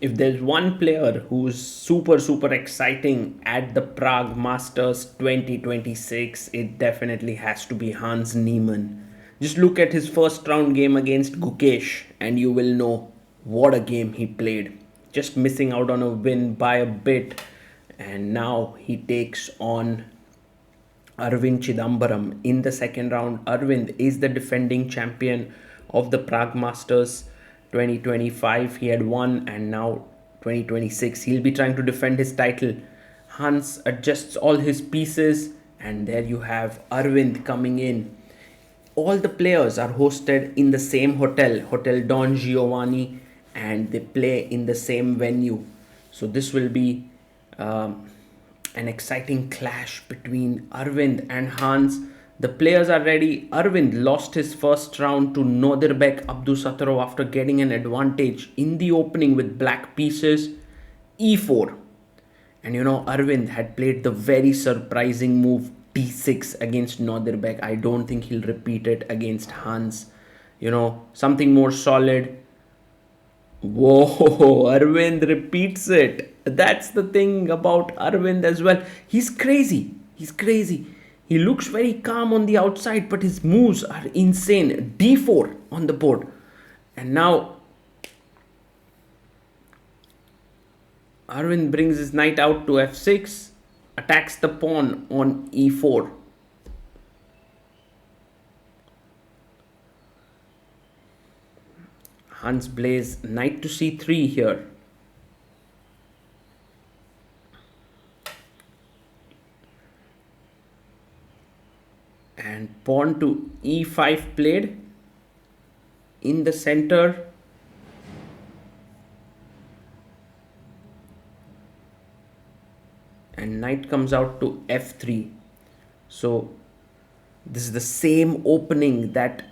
If there's one player who's super exciting at the Prague Masters 2026, it definitely has to be Hans Niemann. Just look at his first round game against Gukesh and you will know what a game he played. Just missing out on a win by a bit, and now he takes on Aravindh Chithambaram in the second round. Aravindh is the defending champion of the Prague Masters 2025. He had won, and now 2026 he'll be trying to defend his title. Hans adjusts all his pieces, and there you have Aravindh coming in. All the players are hosted in the same hotel, Hotel Don Giovanni, and they play in the same venue. So this will be an exciting clash between Aravindh and Hans. The players are ready. Aravindh lost his first round to Nodirbek Abdusattorov after getting an advantage in the opening with black pieces e4. And Aravindh had played the very surprising move d6 against Nodirbek. I don't think he'll repeat it against Hans. Something more solid. Whoa, Aravindh repeats it. That's the thing about Aravindh as well. He's crazy. He's crazy. He looks very calm on the outside, but his moves are insane. d4 on the board. And now Aravindh brings his knight out to f6, attacks the pawn on e4. Hans plays knight to c3 here. And pawn to e5 played in the center. And knight comes out to f3. So this is the same opening that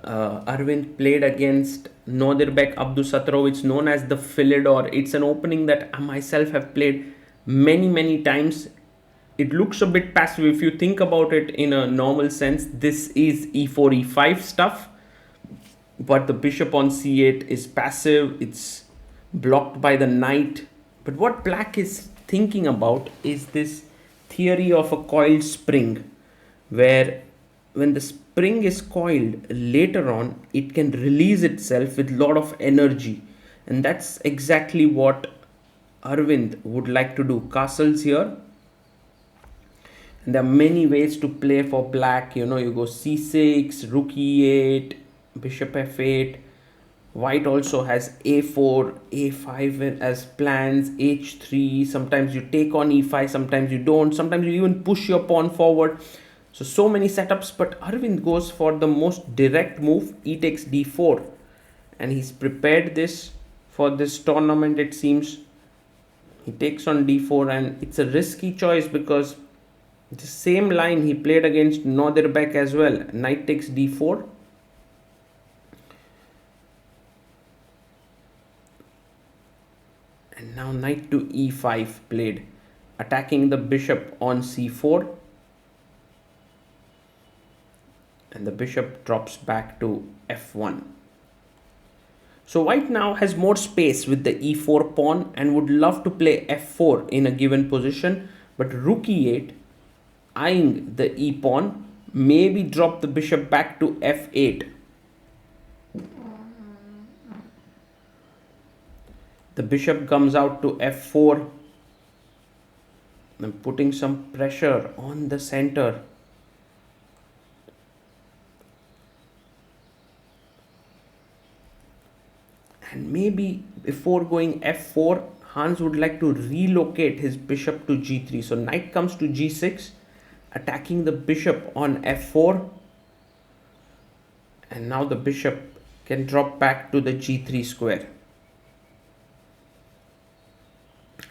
Aravindh played against Nodirbek Abdusattorov. It's known as the Philidor. It's an opening that I myself have played many times. It looks a bit passive if you think about it in a normal sense. This is e4, e5 stuff. But the bishop on c8 is passive. It's blocked by the knight. But what black is thinking about is this theory of a coiled spring, where when the spring is coiled later on, it can release itself with a lot of energy. And that's exactly what Aravindh would like to do. Castles here. And there are many ways to play for black. You go c6, rook e8, bishop f8. White also has a4, a5 as plans, h3. Sometimes you take on e5, sometimes you don't. Sometimes you even push your pawn forward. So many setups, but Aravindh goes for the most direct move, e takes d4. And he's prepared this for this tournament, it seems. He takes on d4, and it's a risky choice because the same line he played against Nodirbek as well. Knight takes d4. And now knight to e5 played, attacking the bishop on c4. And the bishop drops back to f1. So white now has more space with the e4 pawn and would love to play f4 in a given position, but rook e8, eyeing the e pawn, maybe drop the bishop back to f8. The bishop comes out to f4 and putting some pressure on the center. And maybe before going f4, Hans would like to relocate his bishop to g3. So knight comes to g6, attacking the bishop on f4. And now the bishop can drop back to the g3 square.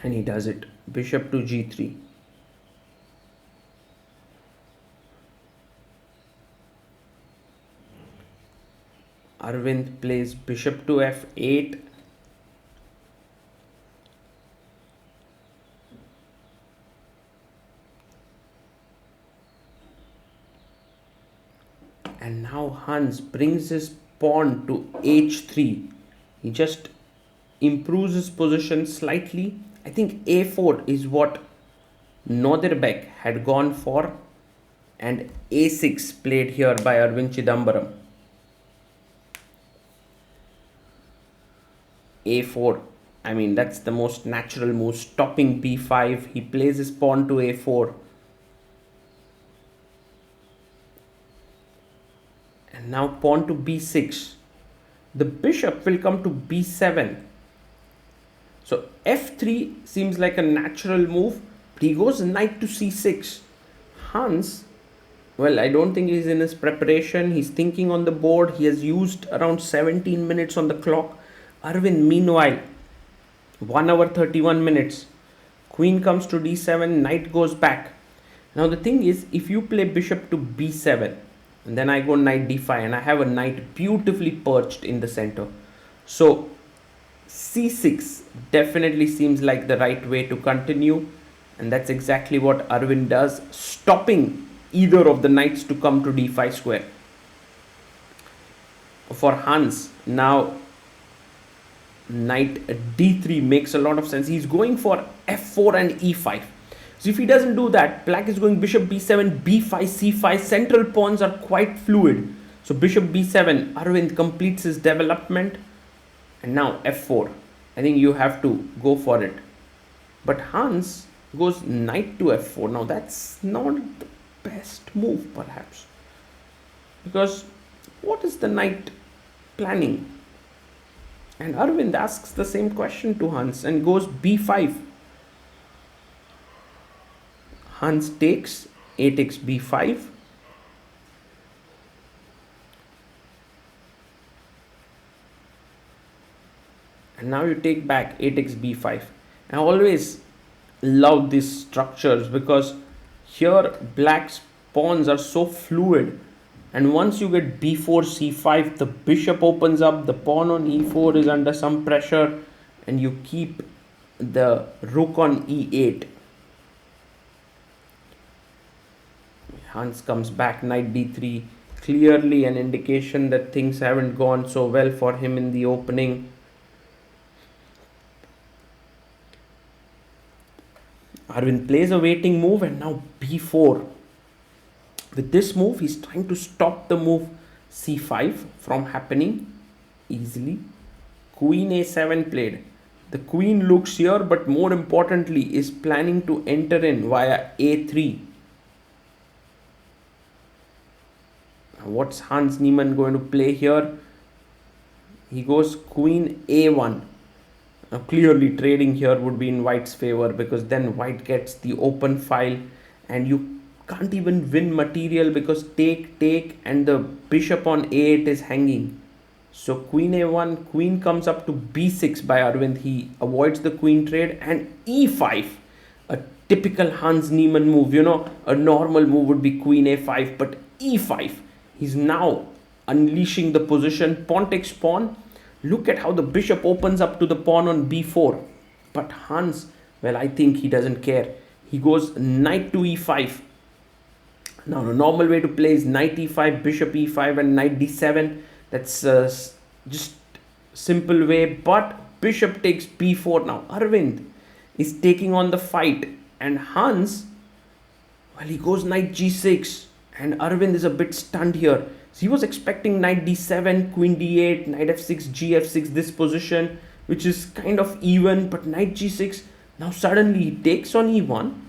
And he does it. Bishop to g3. Aravindh plays bishop to f8. And now Hans brings his pawn to h3. He just improves his position slightly. I think a4 is what Noderbek had gone for, and a6 played here by Aravindh Chithambaram. a4, I mean, that's the most natural move, stopping b5. He plays his pawn to a4. And now pawn to b6. The bishop will come to b7. So f3 seems like a natural move, but he goes knight to c6. Hans, well, I don't think he's in his preparation. He's thinking on the board. He has used around 17 minutes on the clock. Aravindh, meanwhile, 1 hour 31 minutes. Queen comes to d7, knight goes back. Now the thing is, if you play bishop to b7, and then I go knight d5, and I have a knight beautifully perched in the center. So c6 definitely seems like the right way to continue, and that's exactly what Aravindh does, stopping either of the knights to come to d5 square. For Hans, now knight d3 makes a lot of sense. He's going for f4 and e5. So if he doesn't do that, black is going bishop b7, b5, c5. Central pawns are quite fluid. So bishop b7, Aravindh completes his development. And now f4. I think you have to go for it. But Hans goes knight to f4. Now that's not the best move perhaps. Because what is the knight planning? And Aravindh asks the same question to Hans and goes b5. Hans takes, a takes b5. And now you take back, a takes b5. I always love these structures because here black's pawns are so fluid. And once you get b4, c5, the bishop opens up, the pawn on e4 is under some pressure, and you keep the rook on e8. Hans comes back, knight d3, clearly an indication that things haven't gone so well for him in the opening. Aravindh plays a waiting move, and now b4. With this move, he's trying to stop the move c5 from happening easily. Queen a7 played. The queen looks here, but more importantly is planning to enter in via a3. What's Hans Niemann going to play here? He goes queen a1. Now clearly trading here would be in white's favor, because then white gets the open file and you can't even win material because take, and the bishop on a8 is hanging. So queen a1, queen comes up to b6 by Aravindh. He avoids the queen trade, and e5, a typical Hans Niemann move. You know, a normal move would be queen a5, but e5. He's now unleashing the position. Pawn takes pawn. Look at how the bishop opens up to the pawn on b4. But Hans, well, I think he doesn't care. He goes knight to e5. Now, the normal way to play is knight e5, bishop e5, and knight d7. That's just simple way. But bishop takes b4. Now, Aravindh is taking on the fight. And Hans, well, he goes knight g6. And Aravindh is a bit stunned here. So he was expecting knight d7, queen d8, knight f6, gf6, this position, which is kind of even. But knight g6, now suddenly he takes on e1.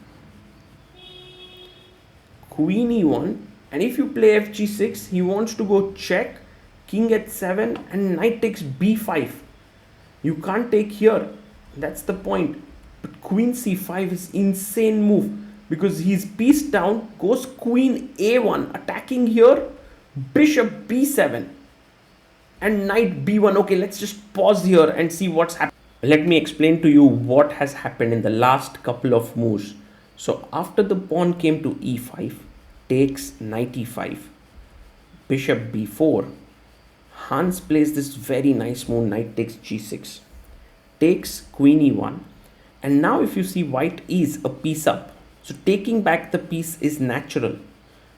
Queen e1, and if you play fg6, he wants to go check, king h7, and knight takes b5. You can't take here, that's the point. But queen c5 is insane move, because he's piece down, goes queen a1, attacking here, bishop b7, and knight b1. Okay, let's just pause here and see what's happened. Let me explain to you what has happened in the last couple of moves. So after the pawn came to e5, takes knight e5, bishop b4, Hans plays this very nice move, knight takes g6, takes queen e1, and now if you see, white is a piece up, so taking back the piece is natural.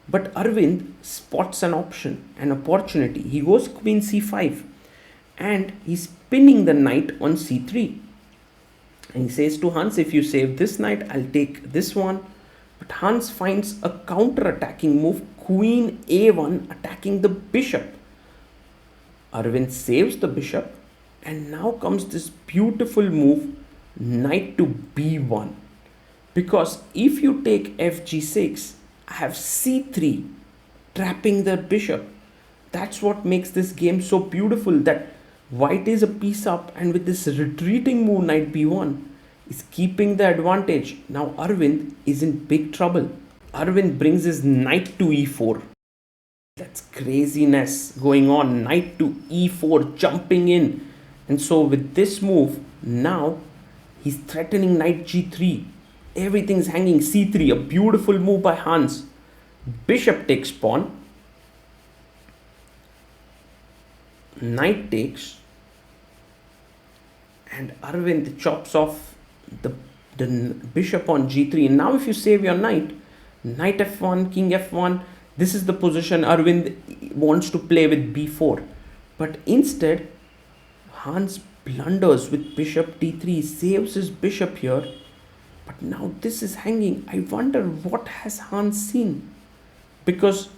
But Aravindh spots an opportunity. He goes queen c5, and he's pinning the knight on c3. And he says to Hans, if you save this knight, I'll take this one. But Hans finds a counter-attacking move, queen a1, attacking the bishop. Aravindh saves the bishop, and now comes this beautiful move, knight to b1. Because if you take fg6, I have c3, trapping the bishop. That's what makes this game so beautiful, that white is a piece up, and with this retreating move, knight b1, is keeping the advantage. Now Aravindh is in big trouble. Aravindh brings his knight to e4. That's craziness going on. Knight to e4, jumping in. And so with this move, now he's threatening knight g3. Everything's hanging. c3, a beautiful move by Hans. Bishop takes pawn. Knight takes. And Aravindh chops off the bishop on g3. And now if you save your knight, knight f1, king f1, this is the position Aravindh wants to play with b4. But instead, Hans blunders with bishop d3, saves his bishop here. But now this is hanging. I wonder what has Hans seen? Because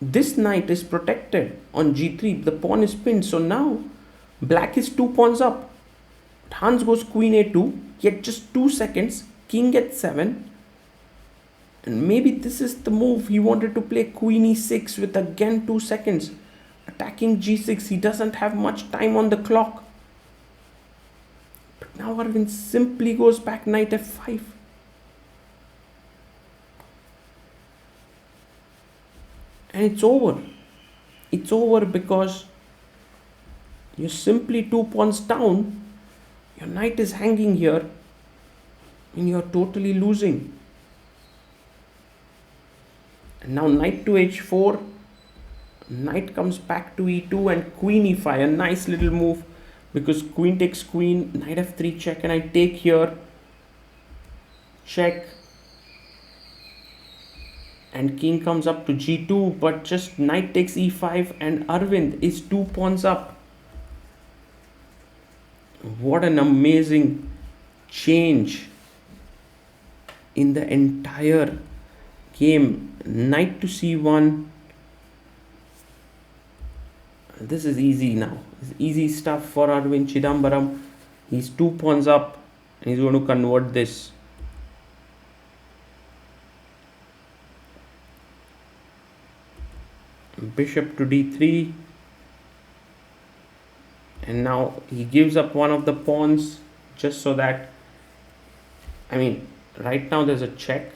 this knight is protected on g3. The pawn is pinned. So now black is 2 pawns up. Hans goes queen a2, yet just 2 seconds, king gets 7. And maybe this is the move he wanted to play, queen e6 with again 2 seconds. Attacking g6, he doesn't have much time on the clock. But now Aravindh simply goes back knight f5. And it's over. It's over because you're simply 2 pawns down. Your knight is hanging here and you're totally losing. And now knight to h4, knight comes back to e2 and queen e5, a nice little move because queen takes queen, knight f3 check, and I take here, check, and king comes up to g2, but just knight takes e5 and Aravindh is 2 pawns up. What an amazing change in the entire game. Knight to c1. This is easy now. It's easy stuff for Aravindh Chithambaram. He's 2 pawns up and he's going to convert this. Bishop to d3. And now he gives up one of the pawns just so that, right now there's a check.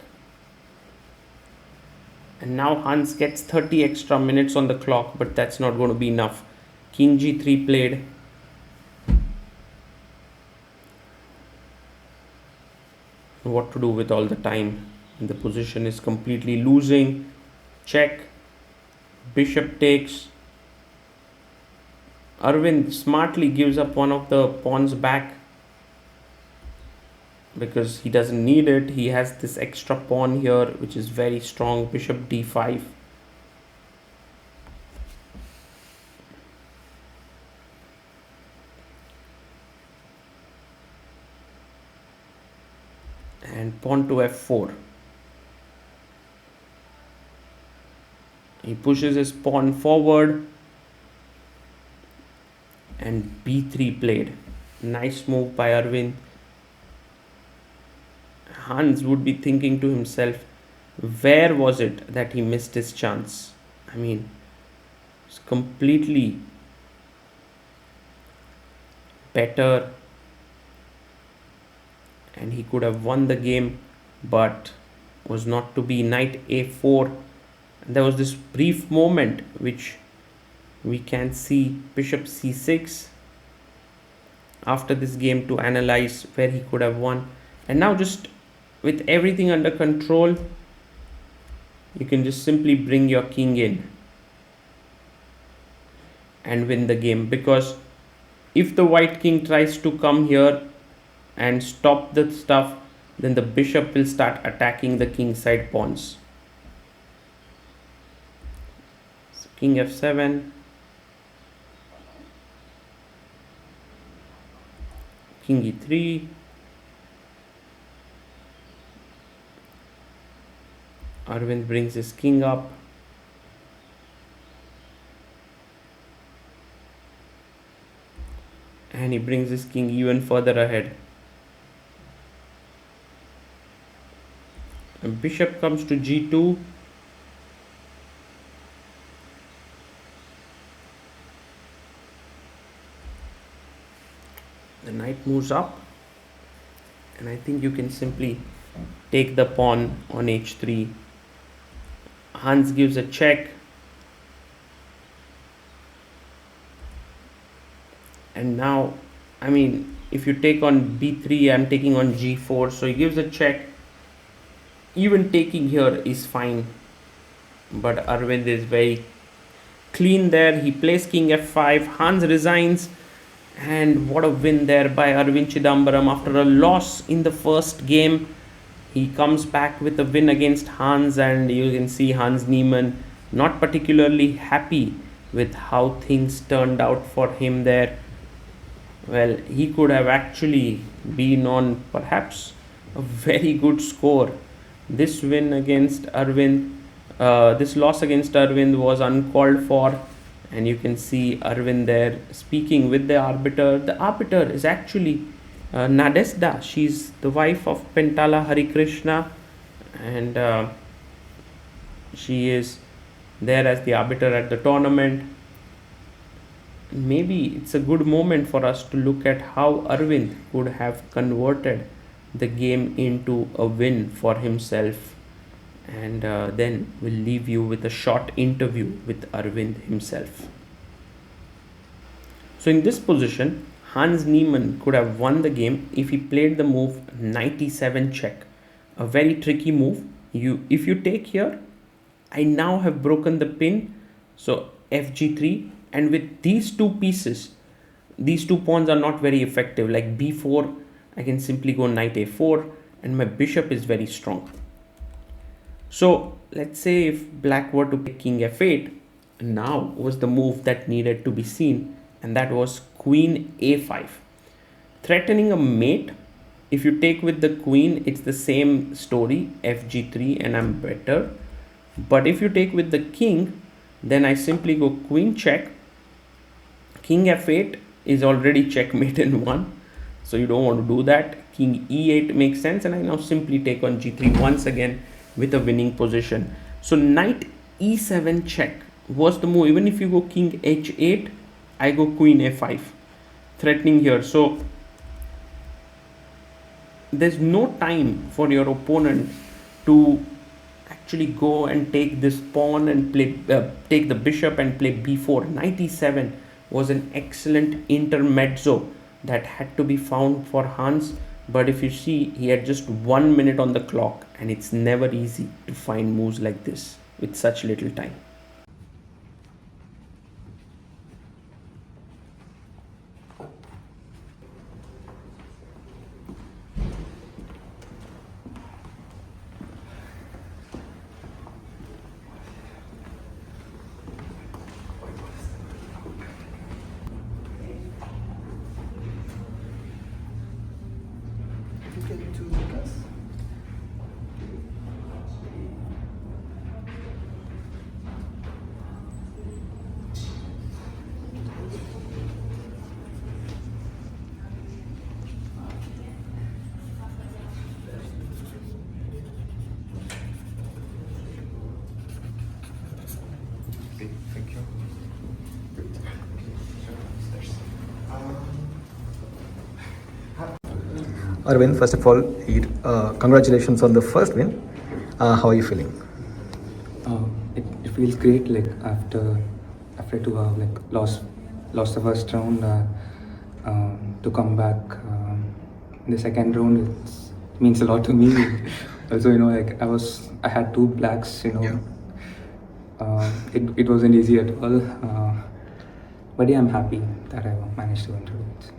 And now Hans gets 30 extra minutes on the clock, but that's not going to be enough. King g3 played. What to do with all the time? The position is completely losing. Check. Bishop takes. Aravindh smartly gives up one of the pawns back because he doesn't need it. He has this extra pawn here which is very strong. Bishop d5. And pawn to f4. He pushes his pawn forward. And b3 played. Nice move by Aravindh. Hans would be thinking to himself, where was it that he missed his chance? It's completely better and he could have won the game, but was not to be. Knight a4. And there was this brief moment which we can see bishop c6 after this game to analyze where he could have won. And now just with everything under control, you can just simply bring your king in and win the game. Because if the white king tries to come here and stop the stuff, then the bishop will start attacking the king side pawns. So king f7. king e3. Aravindh brings his king up. And he brings his king even further ahead. And bishop comes to g2. The knight moves up. And I think you can simply take the pawn on h3. Hans gives a check. And now, I mean, if you take on b3, I'm taking on g4. So he gives a check. Even taking here is fine. But Aravindh is very clean there. He plays king f5. Hans resigns. And what a win there by Aravindh Chithambaram. After a loss in the first game, he comes back with a win against Hans. And you can see Hans Niemann not particularly happy with how things turned out for him there. Well, he could have actually been on perhaps a very good score. This win against Aravindh, this loss against Aravindh was uncalled for. And you can see Aravindh there speaking with the arbiter. The arbiter is actually Nadezhda. She's the wife of Pentala Harikrishna. And she is there as the arbiter at the tournament. Maybe it's a good moment for us to look at how Aravindh could have converted the game into a win for himself. And then we'll leave you with a short interview with Aravindh himself. So in this position, Hans Niemann could have won the game if he played the move knight e7 check. A very tricky move. If you take here, I now have broken the pin. So fg3. And with these two pieces, these two pawns are not very effective. Like b4, I can simply go knight a4 and my bishop is very strong. So let's say if black were to pick king f8, now was the move that needed to be seen, and that was queen a5. Threatening a mate. If you take with the queen, it's the same story, fg3, and I'm better. But if you take with the king, then I simply go queen check. King f8 is already checkmate in one, so you don't want to do that. King e8 makes sense, and I now simply take on g3 once again with a winning position. So knight e7 check was the move. Even if you go king h8, I go queen a5, threatening here. So there's no time for your opponent to actually go and take this pawn and play take the bishop and play b4. Knight e7 was an excellent intermezzo that had to be found for Hans. But if you see, he had just 1 minute on the clock, and it's never easy to find moves like this with such little time. Aravindh, first of all, congratulations on the first win. How are you feeling? It feels great. Like after to have like lost the first round, to come back in the second round, it means a lot to me. Also, like I had two blacks. Yeah. It wasn't easy at all. But yeah, I'm happy that I managed to win it.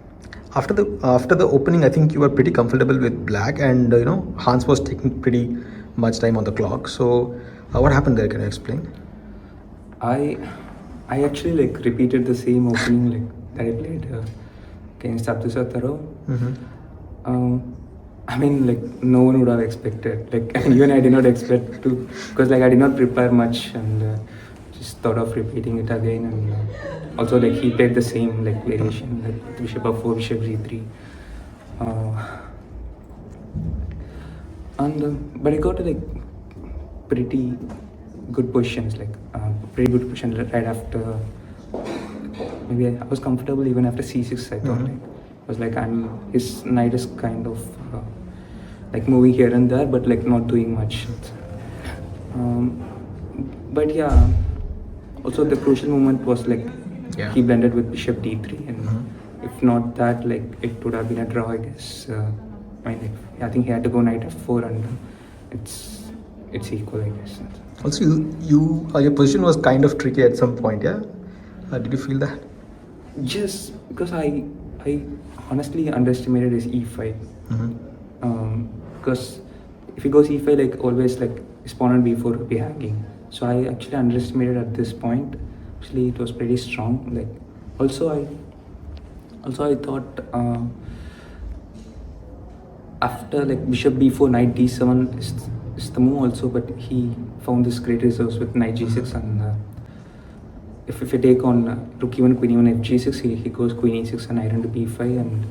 After the opening, I think you were pretty comfortable with black, and Hans was taking pretty much time on the clock. So what happened there? Can you explain? I actually like repeated the same opening like that I played against Abdusataro. Mm-hmm. I mean, like, no one would have expected. Like, even I did not expect to, because like I did not prepare much and just thought of repeating it again. And also, like, he played the same like variation, like bishop f4, bishop g3. But I got to like pretty good positions, like pretty good position right after. Maybe I was comfortable even after c6. I thought, like, I was like, his knight is kind of like moving here and there, but like not doing much. But yeah, also the crucial moment was like he blended with bishop d3, and if not that, like it would have been a draw, I guess. I mean, like, I think he had to go knight f4, and it's equal, I guess. Also, your position was kind of tricky at some point, yeah? Did you feel that? Just because I honestly underestimated his e5. Because if he goes e5, like always, like his pawn on b4 will be hanging. So I actually underestimated at this point. Actually, it was pretty strong. Like also I thought after like bishop b4, knight d7 is the move also, but he found this great reserves with knight g6, and if you take on rook e1, queen e1, f g6, he goes queen e6 and knight into b5, and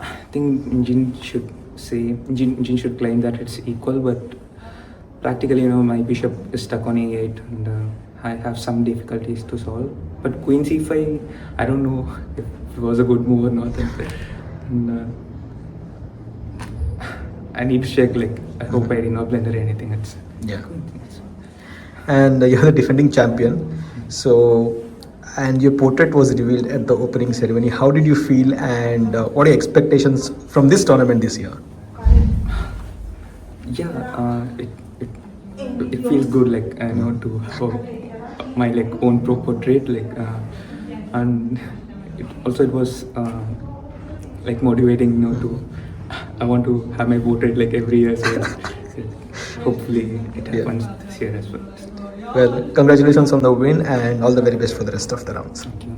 I think Engine should claim that it's equal, but practically, my bishop is stuck on e8, and I have some difficulties to solve. But queen c5, I don't know if it was a good move or not. And I need to check. Like, I hope I did not blunder anything. And you're the defending champion. So, and your portrait was revealed at the opening ceremony. How did you feel, and what are your expectations from this tournament this year? Yeah, it feels good, like to have my like own pro portrait, like and it was like motivating, to I want to have my portrait like every year. So hopefully it happens this year as well. Well, congratulations on the win and all the very best for the rest of the rounds. Thank you.